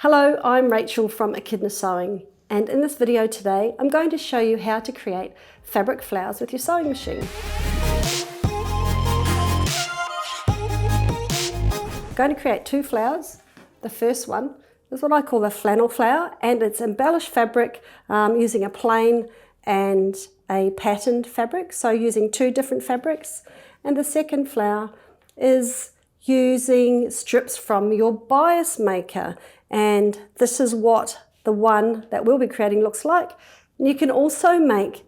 Hello, I'm Rachel from Echidna Sewing, and in this video today I'm going to show you how to create fabric flowers with your sewing machine. I'm going to create two flowers. The first one is what I call a flannel flower, and it's embellished fabric using a plain and a patterned fabric, so using two different fabrics. And the second flower is using strips from your bias maker, and this is what the one that we'll be creating looks like. And you can also make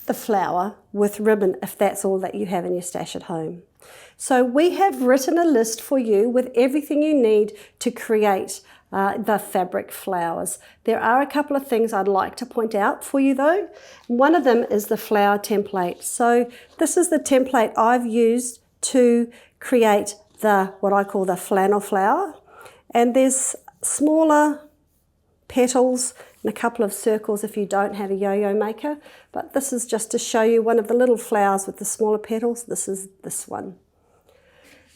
the flower with ribbon if that's all that you have in your stash at home. So we have written a list for you with everything you need to create the fabric flowers. There are a couple of things I'd like to point out for you though. One of them is the flower template. So this is the template I've used to create what I call the flannel flower, and there's smaller petals and a couple of circles if you don't have a yo-yo maker, but this is just to show you one of the little flowers with the smaller petals. This is this one.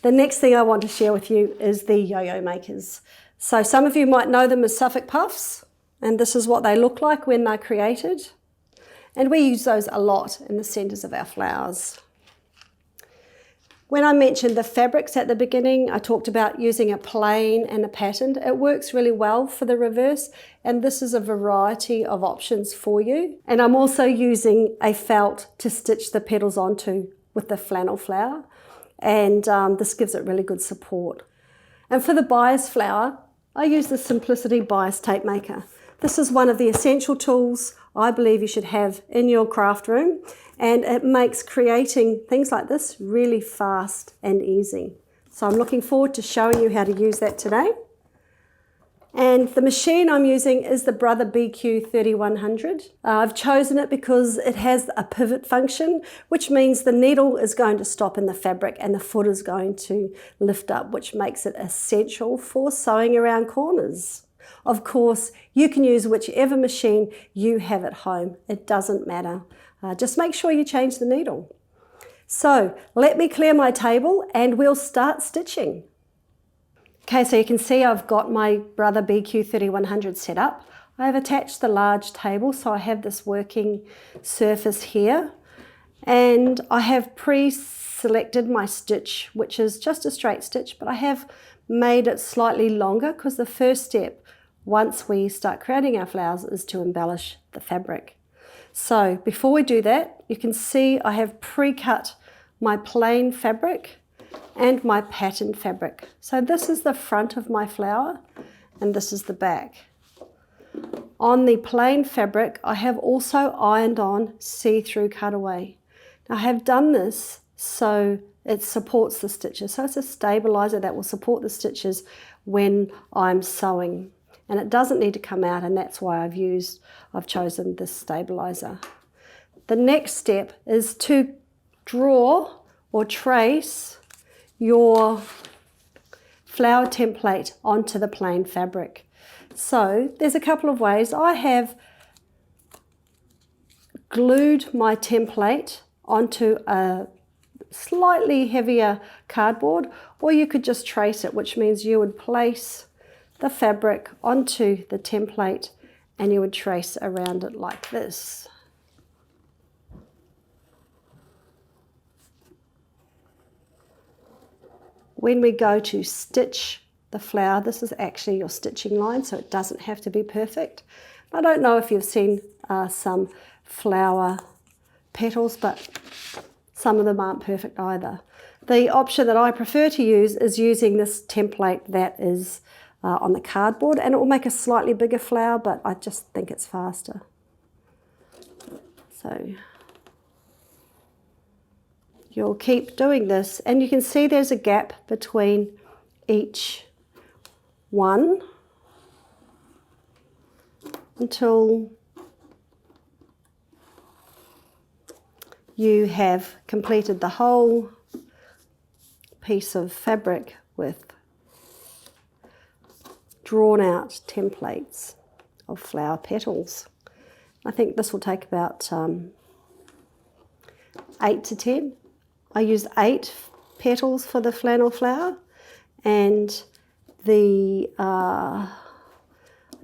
The next thing I want to share with you is the yo-yo makers. So some of you might know them as Suffolk puffs, and this is what they look like when they're created, and we use those a lot in the centers of our flowers. When I mentioned the fabrics at the beginning, I talked about using a plain and a patterned. It works really well for the reverse, and this is a variety of options for you. And I'm also using a felt to stitch the petals onto with the flannel flower, and this gives it really good support. And for the bias flower, I use the Simplicity Bias Tape Maker. This is one of the essential tools I believe you should have in your craft room, and it makes creating things like this really fast and easy. So I'm looking forward to showing you how to use that today. And the machine I'm using is the Brother BQ 3100. I've chosen it because it has a pivot function, which means the needle is going to stop in the fabric and the foot is going to lift up, which makes it essential for sewing around corners. Of course, you can use whichever machine you have at home. It doesn't matter. Just make sure you change the needle. So let me clear my table and we'll start stitching. Okay, so you can see I've got my Brother BQ 3100 set up. I have attached the large table, so I have this working surface here. And I have pre-selected my stitch, which is just a straight stitch, but I have made it slightly longer because the first step, once we start creating our flowers, is to embellish the fabric. So before we do that, you can see I have pre-cut my plain fabric and my patterned fabric. So this is the front of my flower and this is the back. On the plain fabric, I have also ironed on see-through cutaway. Now I have done this so it supports the stitches. So it's a stabilizer that will support the stitches when I'm sewing. And it doesn't need to come out, and that's why I've chosen this stabilizer. The next step is to draw or trace your flower template onto the plain fabric. So there's a couple of ways. I have glued my template onto a slightly heavier cardboard, or you could just trace it, which means you would place the fabric onto the template and you would trace around it like this. When we go to stitch the flower, this is actually your stitching line, so it doesn't have to be perfect. I don't know if you've seen some flower petals, but some of them aren't perfect either. The option that I prefer to use is using this template that is on the cardboard, and it will make a slightly bigger flower, but I just think it's faster. So you'll keep doing this, and you can see there's a gap between each one until you have completed the whole piece of fabric with drawn out templates of flower petals. I think this will take about 8 to 10. I used 8 petals for the flannel flower, and the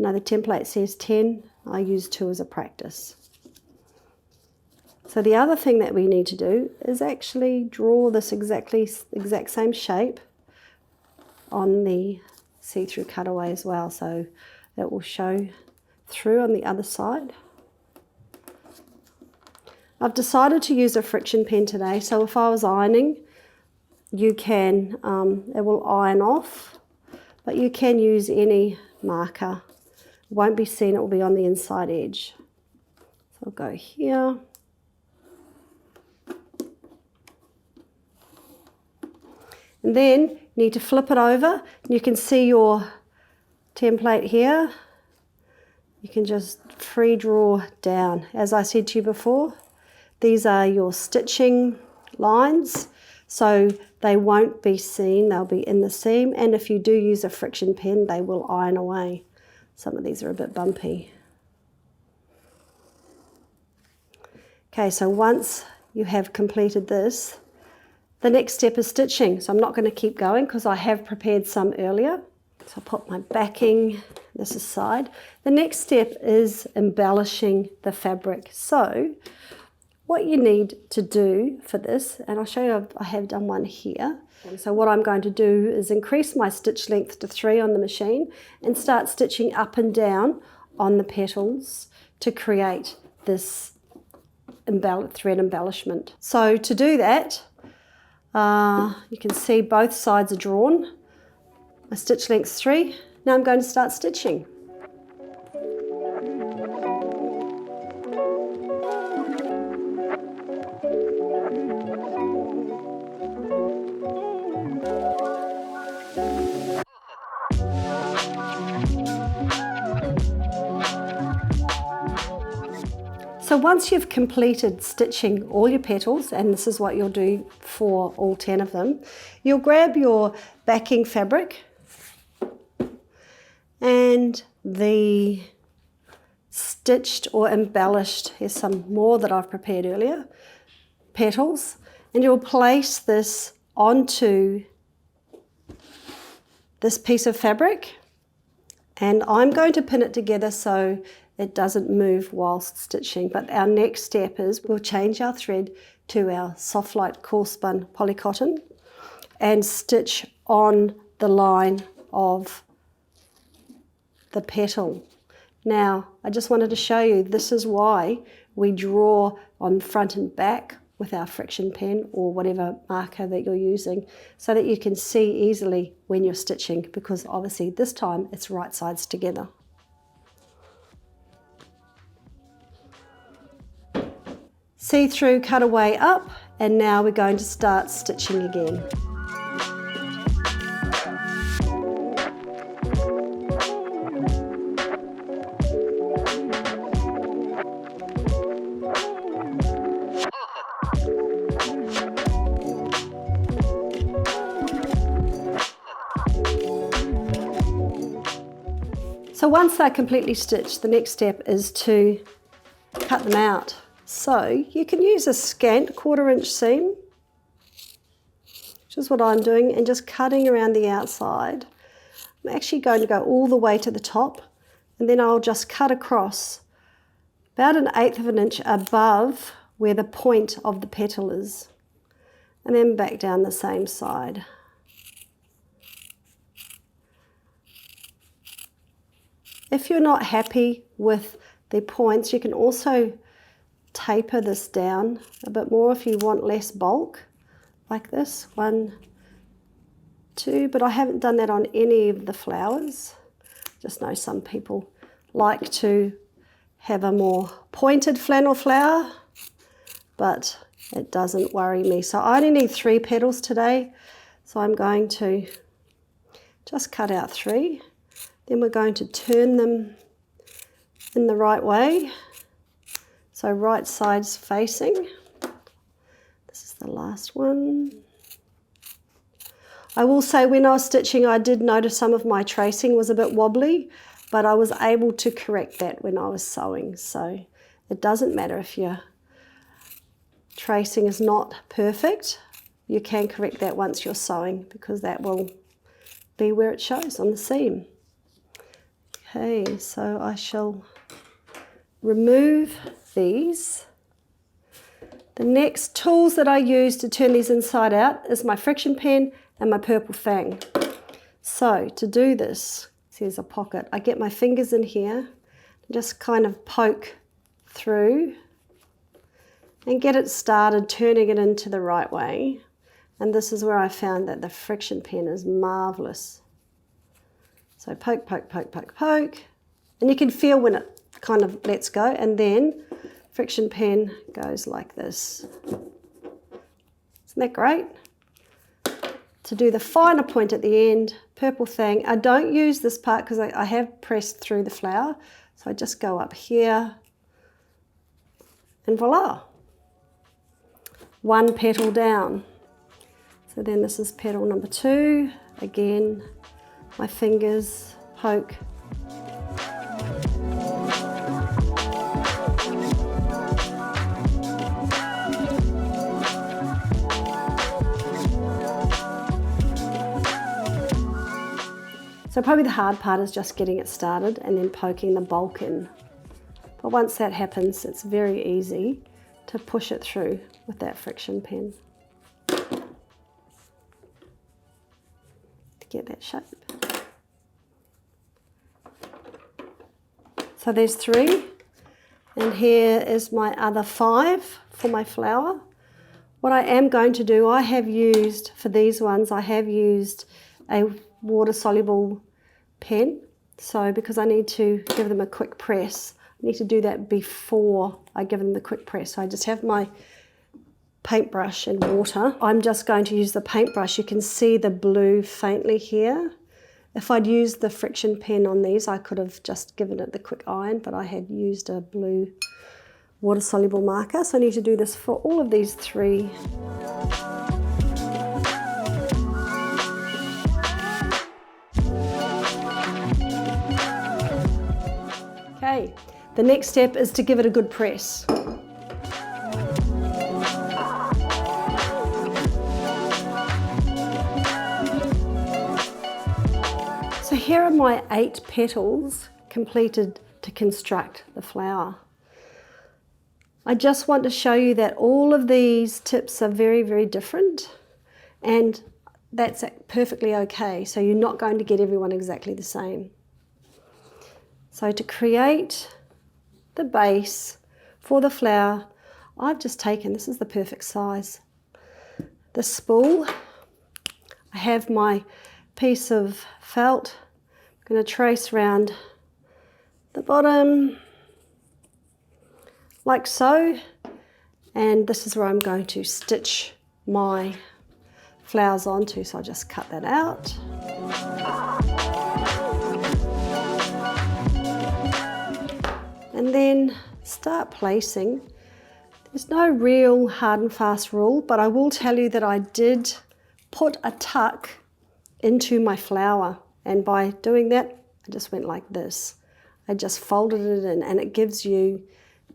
Now the template says 10, I use 2 as a practice. So the other thing that we need to do is actually draw this exact same shape on the see-through cutaway as well, so it will show through on the other side. I've decided to use a friction pen today, so if I was ironing, you can, it will iron off, but you can use any marker. It won't be seen, it will be on the inside edge. So I'll go here. And then you need to flip it over. You can see your template here. You can just free draw down. As I said to you before, these are your stitching lines, so they won't be seen, they'll be in the seam, and if you do use a friction pen, they will iron away. Some of these are a bit bumpy. Okay, so once you have completed this, the next step is stitching. So I'm not going to keep going because I have prepared some earlier. So I'll put my backing this aside. The next step is embellishing the fabric. So what you need to do for this, and I'll show you, I have done one here. So what I'm going to do is increase my stitch length to 3 on the machine and start stitching up and down on the petals to create this thread embellishment. So to do that, you can see both sides are drawn. My stitch length 3. Now I'm going to start stitching. So once you've completed stitching all your petals, and this is what you'll do for all 10 of them, you'll grab your backing fabric and the stitched or embellished, here's some more that I've prepared earlier, petals, and you'll place this onto this piece of fabric, and I'm going to pin it together so it doesn't move whilst stitching. But our next step is we'll change our thread to our soft light coarse spun polycotton and stitch on the line of the petal. Now I just wanted to show you, this is why we draw on front and back with our friction pen or whatever marker that you're using, so that you can see easily when you're stitching, because obviously this time it's right sides together. See-through cutaway up, and now we're going to start stitching again. So once they're completely stitched, the next step is to cut them out. So you can use a scant 1/4 inch seam, which is what I'm doing, and just cutting around the outside. I'm actually going to go all the way to the top, and then I'll just cut across about 1/8 of an inch above where the point of the petal is, and then back down the same side. If you're not happy with the points, you can also taper this down a bit more if you want less bulk, like this, 1, 2, but I haven't done that on any of the flowers. Just know some people like to have a more pointed flannel flower, but it doesn't worry me. So I only need 3 petals today, so I'm going to just cut out 3. Then we're going to turn them in the right way. So right sides facing. This is the last one. I will say when I was stitching, I did notice some of my tracing was a bit wobbly, but I was able to correct that when I was sewing. So it doesn't matter if your tracing is not perfect. You can correct that once you're sewing, because that will be where it shows on the seam. Okay, so I shall remove these. The next tools that I use to turn these inside out is my friction pen and my purple fang. So to do this, see there's a pocket, I get my fingers in here, just kind of poke through and get it started, turning it into the right way. And this is where I found that the friction pen is marvelous. So poke, poke, poke, poke, poke. And you can feel when it kind of lets go, and then friction pen goes like this. Isn't that great? To do the finer point at the end, purple thing. I don't use this part because I have pressed through the flower. So I just go up here and voila. One petal down. So then this is petal number 2. Again, my fingers poke. So probably the hard part is just getting it started and then poking the bulk in. But once that happens, it's very easy to push it through with that friction pen to get that shape. So there's 3, and here is my other 5 for my flower. What I am going to do, I have used, for these ones, I have used a water-soluble pen. So because I need to give them a quick press, I need to do that before I give them the quick press. So I just have my paintbrush and water. I'm just going to use the paintbrush. You can see the blue faintly here. If I'd used the friction pen on these, I could have just given it the quick iron, but I had used a blue water-soluble marker. So I need to do this for all of these 3. Okay, the next step is to give it a good press. So here are my 8 petals completed to construct the flower. I just want to show you that all of these tips are very, very different, and that's perfectly okay. So you're not going to get everyone exactly the same. So to create the base for the flower, I've just taken, this is the perfect size, the spool. I have my piece of felt. I'm going to trace around the bottom like so, and this is where I'm going to stitch my flowers onto, so I'll just cut that out. And then start placing. There's no real hard and fast rule, but I will tell you that I did put a tuck into my flower, and by doing that I just went like this. I just folded it in, and it gives you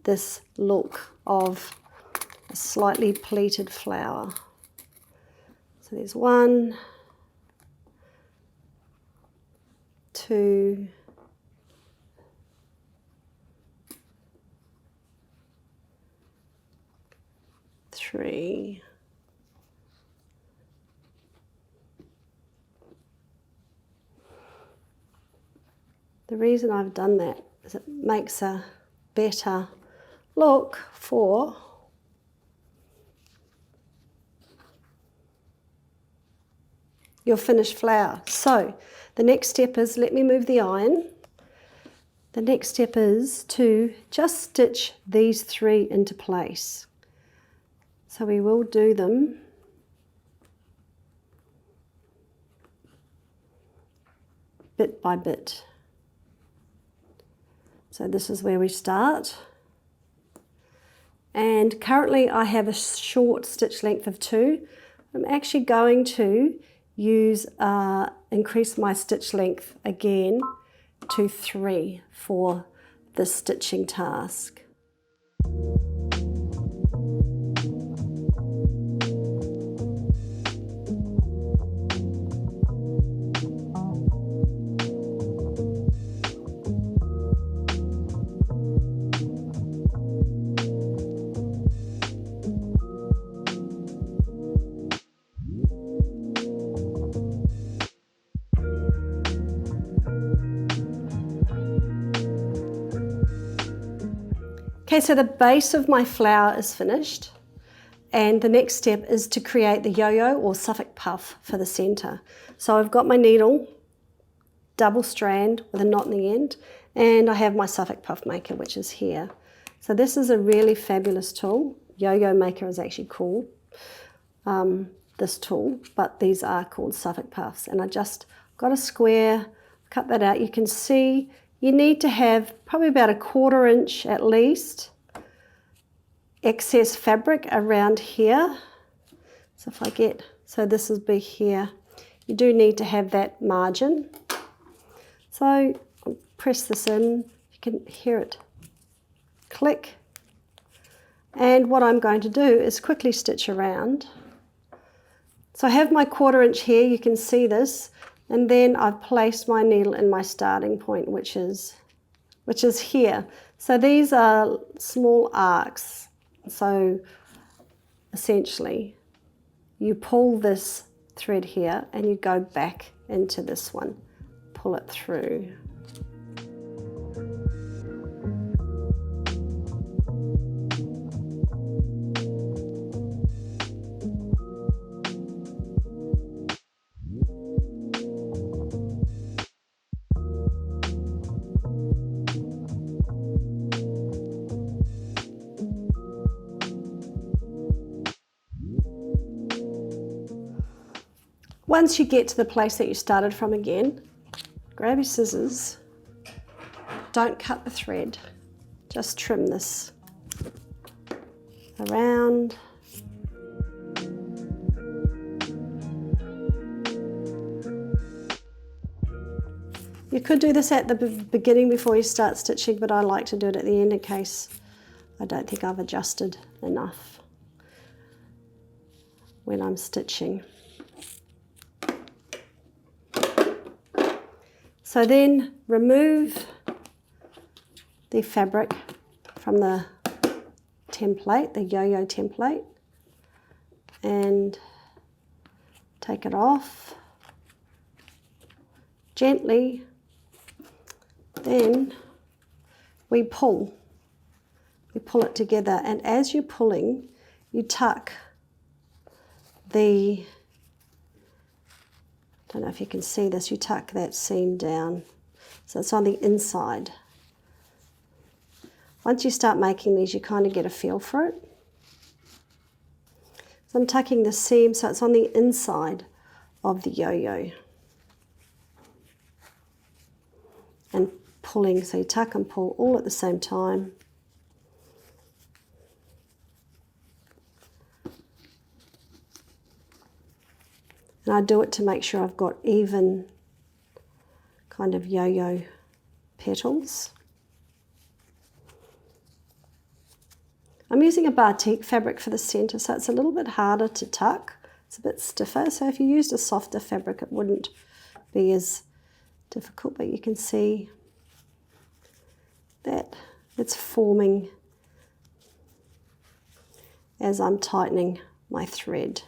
this look of a slightly pleated flower. So there's 1, 2, 3, 4. The reason I've done that is it makes a better look for your finished flower. So the next step is, let me move the iron. The next step is to just stitch these 3 into place. So we will do them bit by bit. So this is where we start. And currently I have a short stitch length of 2. I'm actually going to increase my stitch length again to 3 for this stitching task. Okay, so the base of my flower is finished, and the next step is to create the yo-yo or Suffolk puff for the center. So I've got my needle, double strand with a knot in the end, and I have my Suffolk puff maker, which is here. So this is a really fabulous tool. Yo-yo maker is actually called this tool, but these are called Suffolk puffs. And I just got a square, cut that out. You can see you need to have probably about a 1/4 inch at least excess fabric around here. So if I get, so this would be here. You do need to have that margin. So I'll press this in, you can hear it click. And what I'm going to do is quickly stitch around. So I have my 1/4 inch here, you can see this, and then I've placed my needle in my starting point, which is here. So these are small arcs. So essentially you pull this thread here and you go back into this one, pull it through. Once you get to the place that you started from again, grab your scissors, don't cut the thread, just trim this around. You could do this at the beginning before you start stitching, but I like to do it at the end in case I don't think I've adjusted enough when I'm stitching. So then remove the fabric from the template, the yo-yo template, and take it off gently. Then we pull it together, and as you're pulling, you tuck the, I don't know if you can see this, you tuck that seam down so it's on the inside. Once you start making these, you kind of get a feel for it. So I'm tucking the seam so it's on the inside of the yo-yo and pulling, so you tuck and pull all at the same time. And I do it to make sure I've got even kind of yo-yo petals. I'm using a batik fabric for the centre, so it's a little bit harder to tuck. It's a bit stiffer, so if you used a softer fabric it wouldn't be as difficult, but you can see that it's forming as I'm tightening my thread.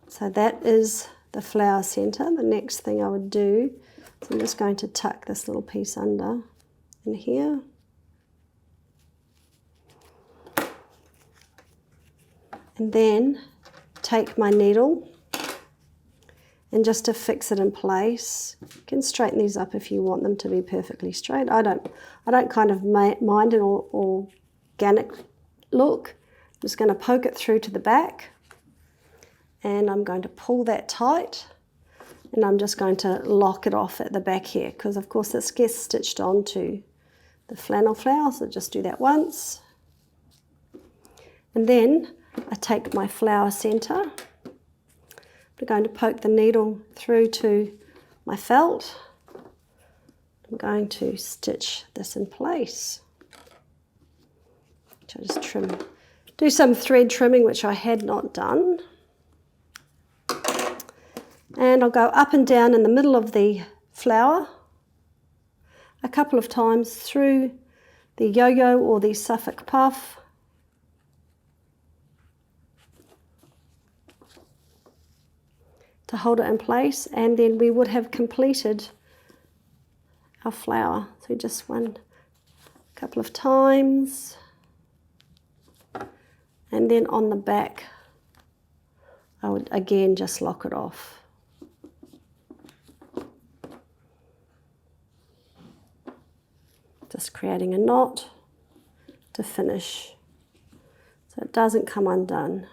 So that is the flower centre. The next thing I would do is I'm just going to tuck this little piece under in here. And then take my needle, and just to fix it in place, you can straighten these up if you want them to be perfectly straight. I don't kind of mind an organic look. I'm just going to poke it through to the back, and I'm going to pull that tight, and I'm just going to lock it off at the back here, because of course this gets stitched onto the flannel flower, so just do that once. And then I take my flower centre, I'm going to poke the needle through to my felt. I'm going to stitch this in place. So just trim, do some thread trimming, which I had not done. And I'll go up and down in the middle of the flower a couple of times through the yo-yo or the Suffolk puff. To hold it in place, and then we would have completed our flower. So just one a couple of times. And then on the back, I would again just lock it off. Just creating a knot to finish so it doesn't come undone.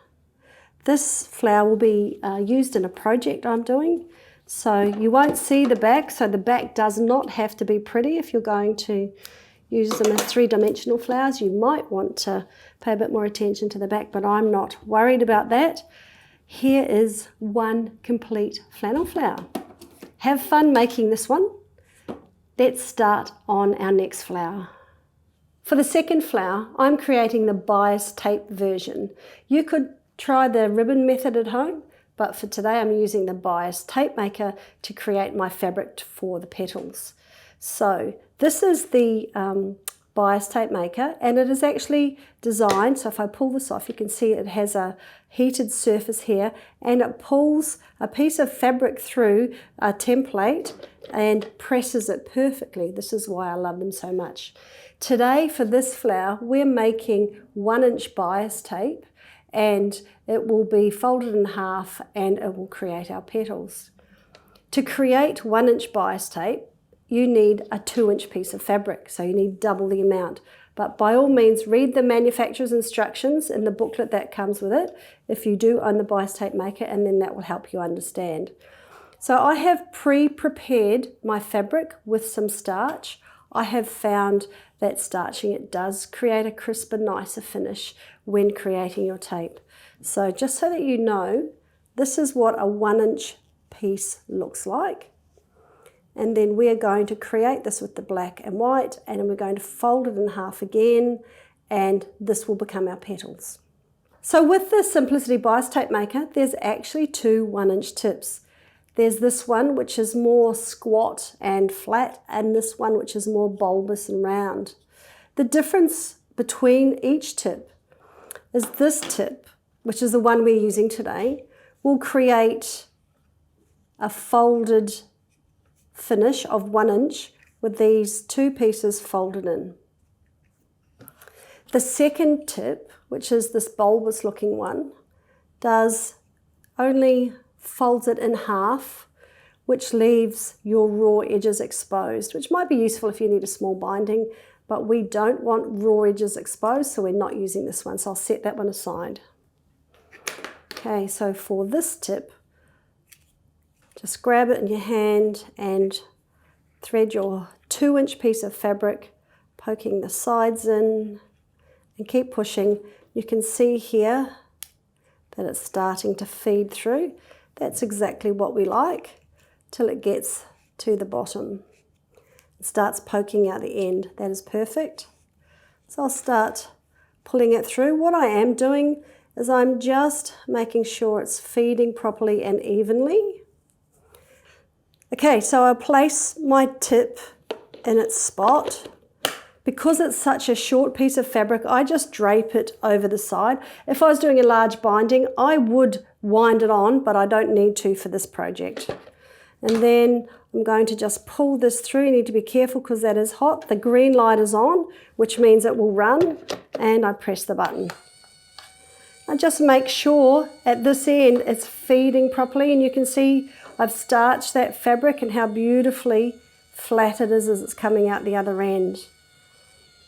This flower will be used in a project I'm doing, so you won't see the back, so the back does not have to be pretty. If you're going to use them as three-dimensional flowers, you might want to pay a bit more attention to the back, but I'm not worried about that. Here is one complete flannel flower. Have fun making this one. Let's start on our next flower. For the second flower, I'm creating the bias tape version. You could try the ribbon method at home, but for today I'm using the bias tape maker to create my fabric for the petals. So this is the bias tape maker, and it is actually designed, so if I pull this off you can see it has a heated surface here, and it pulls a piece of fabric through a template and presses it perfectly. This is why I love them so much. Today for this flower we're making 1-inch bias tape, and it will be folded in half and it will create our petals. To create 1-inch bias tape you need a 2-inch piece of fabric, so you need double the amount. But by all means read the manufacturer's instructions in the booklet that comes with it if you do own the bias tape maker, and then that will help you understand. So I have pre-prepared my fabric with some starch. I have found that starching it does create a crisper, nicer finish when creating your tape. So just so that you know, this is what a 1-inch piece looks like. And then we are going to create this with the black and white, and then we're going to fold it in half again, and this will become our petals. So with the Simplicity Bias Tape Maker, there's actually two 1-inch tips. There's this one which is more squat and flat, and this one which is more bulbous and round. The difference between each tip is this tip, which is the one we're using today, will create a folded finish of 1 inch with these two pieces folded in. The second tip, which is this bulbous looking one, does only folds it in half, which leaves your raw edges exposed, which might be useful if you need a small binding, but we don't want raw edges exposed, so we're not using this one, so I'll set that one aside. Okay, so for this tip, just grab it in your hand and thread your 2-inch piece of fabric, poking the sides in, and keep pushing. You can see here that it's starting to feed through. That's exactly what we like till it gets to the bottom. It starts poking out the end. That is perfect. So I'll start pulling it through. What I am doing is I'm just making sure it's feeding properly and evenly. Okay, so I'll place my tip in its spot. Because it's such a short piece of fabric, I just drape it over the side. If I was doing a large binding, I would wind it on, but I don't need to for this project. And then I'm going to just pull this through. You need to be careful because that is hot. The green light is on, which means it will run, and I press the button. I just make sure at this end it's feeding properly, and you can see I've starched that fabric and how beautifully flat it is as it's coming out the other end.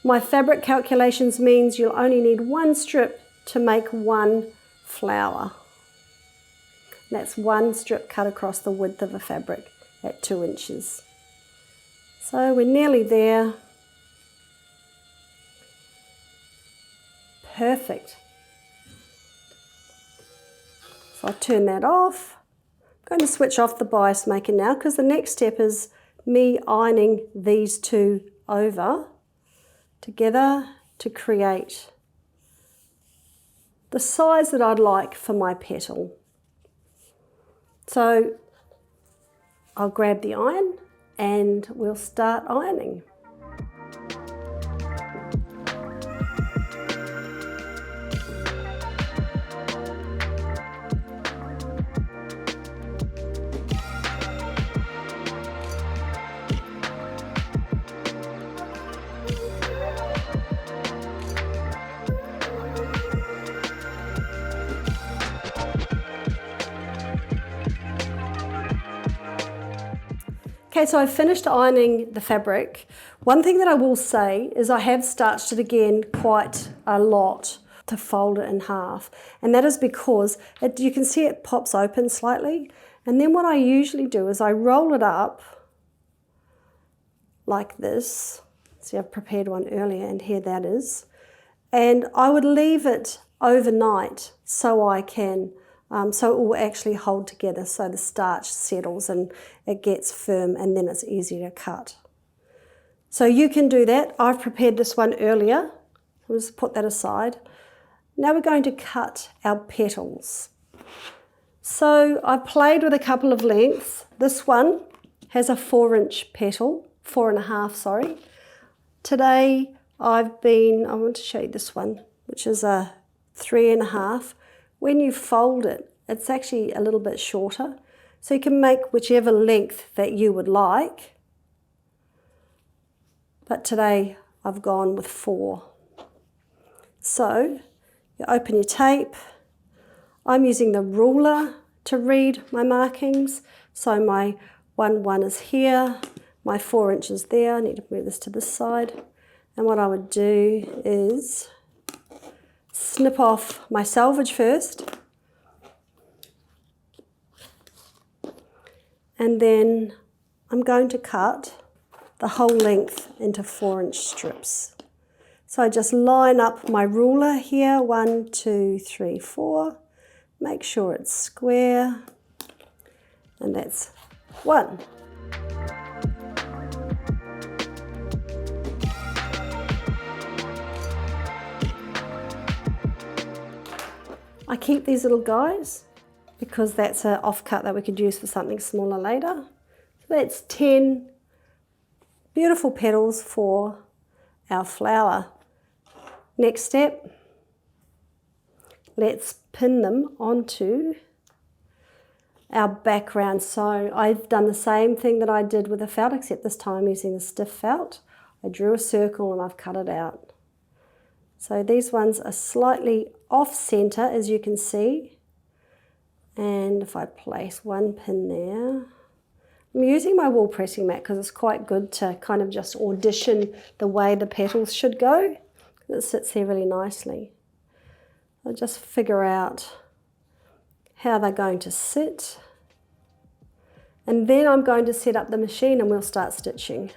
My fabric calculations means you'll only need 1 strip to make 1 flower. That's 1 strip cut across the width of a fabric at 2 inches. So we're nearly there. Perfect. So I'll turn that off. I'm going to switch off the bias maker now because the next step is me ironing these two over together to create the size that I'd like for my petal. So I'll grab the iron and we'll start ironing. Okay, so I've finished ironing the fabric. One thing that I will say is I have starched it again quite a lot to fold it in half. And that is because you can see it pops open slightly. And then what I usually do is I roll it up like this. See, I've prepared one earlier and here that is. And I would leave it overnight so I can, so it will actually hold together so the starch settles and it gets firm and then it's easy to cut. So you can do that. I've prepared this one earlier. I'll just put that aside. Now we're going to cut our petals. So I played with a couple of lengths. This one has a 4-inch petal, 4.5, sorry. Today I want to show you this one, which is a 3.5. When you fold it, it's actually a little bit shorter. So you can make whichever length that you would like. But today I've gone with 4. So you open your tape. I'm using the ruler to read my markings. So my 1 is here, my 4 inches there. I need to move this to this side. And what I would do is snip off my selvage first. And then I'm going to cut the whole length into 4-inch strips. So I just line up my ruler here, 1, 2, 3, 4. Make sure it's square, and that's 1. I keep these little guys because that's an offcut that we could use for something smaller later. So that's 10 beautiful petals for our flower. Next step, let's pin them onto our background. So I've done the same thing that I did with the felt, except this time I'm using the stiff felt. I drew a circle and I've cut it out. So these ones are slightly off center, as you can see. And if I place one pin there, I'm using my wool pressing mat because it's quite good to kind of just audition the way the petals should go. It sits there really nicely. I'll just figure out how they're going to sit. And then I'm going to set up the machine and we'll start stitching.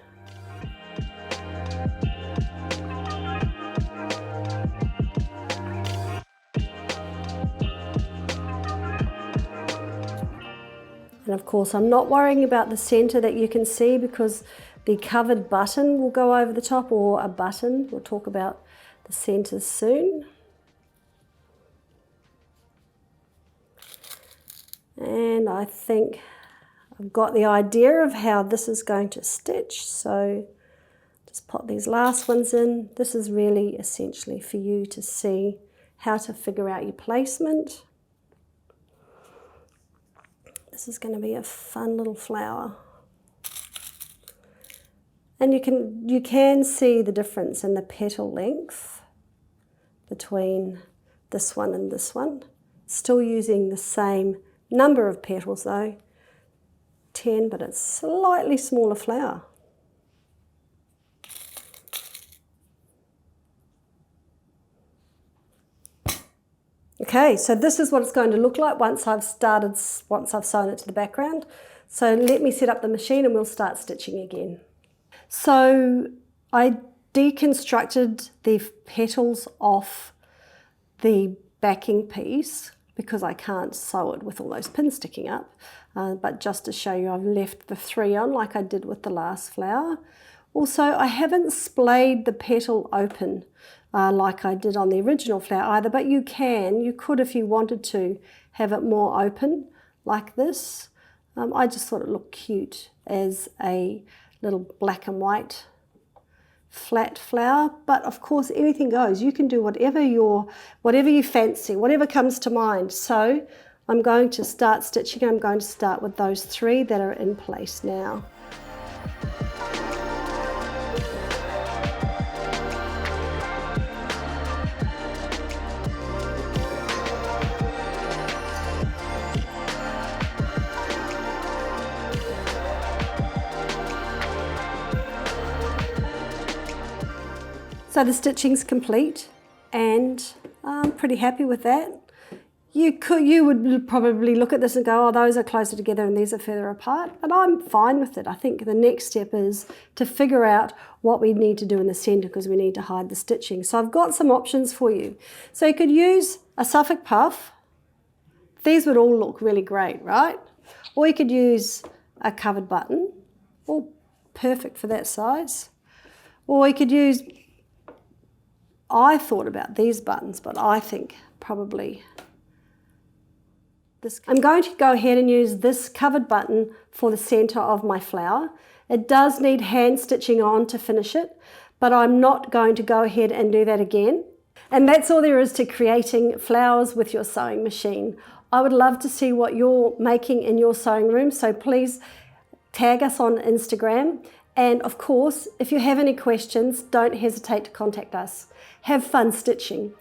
And of course I'm not worrying about the center that you can see because the covered button will go over the top, or a button. We'll talk about the centers soon. And I think I've got the idea of how this is going to stitch. So just pop these last ones in. This is really essentially for you to see how to figure out your placement. This is going to be a fun little flower. And you can see the difference in the petal length between this one and this one. Still using the same number of petals though, 10, but it's slightly smaller flower. Okay, so this is what it's going to look like once I've sewn it to the background. So let me set up the machine and we'll start stitching again. So I deconstructed the petals off the backing piece because I can't sew it with all those pins sticking up. But just to show you, I've left the 3 on like I did with the last flower. Also, I haven't splayed the petal open like I did on the original flower either, but you could if you wanted to have it more open like this. I just thought it looked cute as a little black and white flat flower, but of course anything goes. You can do whatever you fancy, whatever comes to mind. So I'm going to start stitching. I'm going to start with those 3 that are in place now. So the stitching's complete and I'm pretty happy with that. You would probably look at this and go, oh, those are closer together and these are further apart, but I'm fine with it. I think the next step is to figure out what we need to do in the centre because we need to hide the stitching. So I've got some options for you. So you could use a Suffolk puff. These would all look really great, right? Or you could use a covered button, all perfect for that size. Or you could use, I thought about these buttons, but I think probably this. I'm going to go ahead and use this covered button for the centre of my flower. It does need hand stitching on to finish it, but I'm not going to go ahead and do that again. And that's all there is to creating flowers with your sewing machine. I would love to see what you're making in your sewing room, so please tag us on Instagram. And of course, if you have any questions, don't hesitate to contact us. Have fun stitching.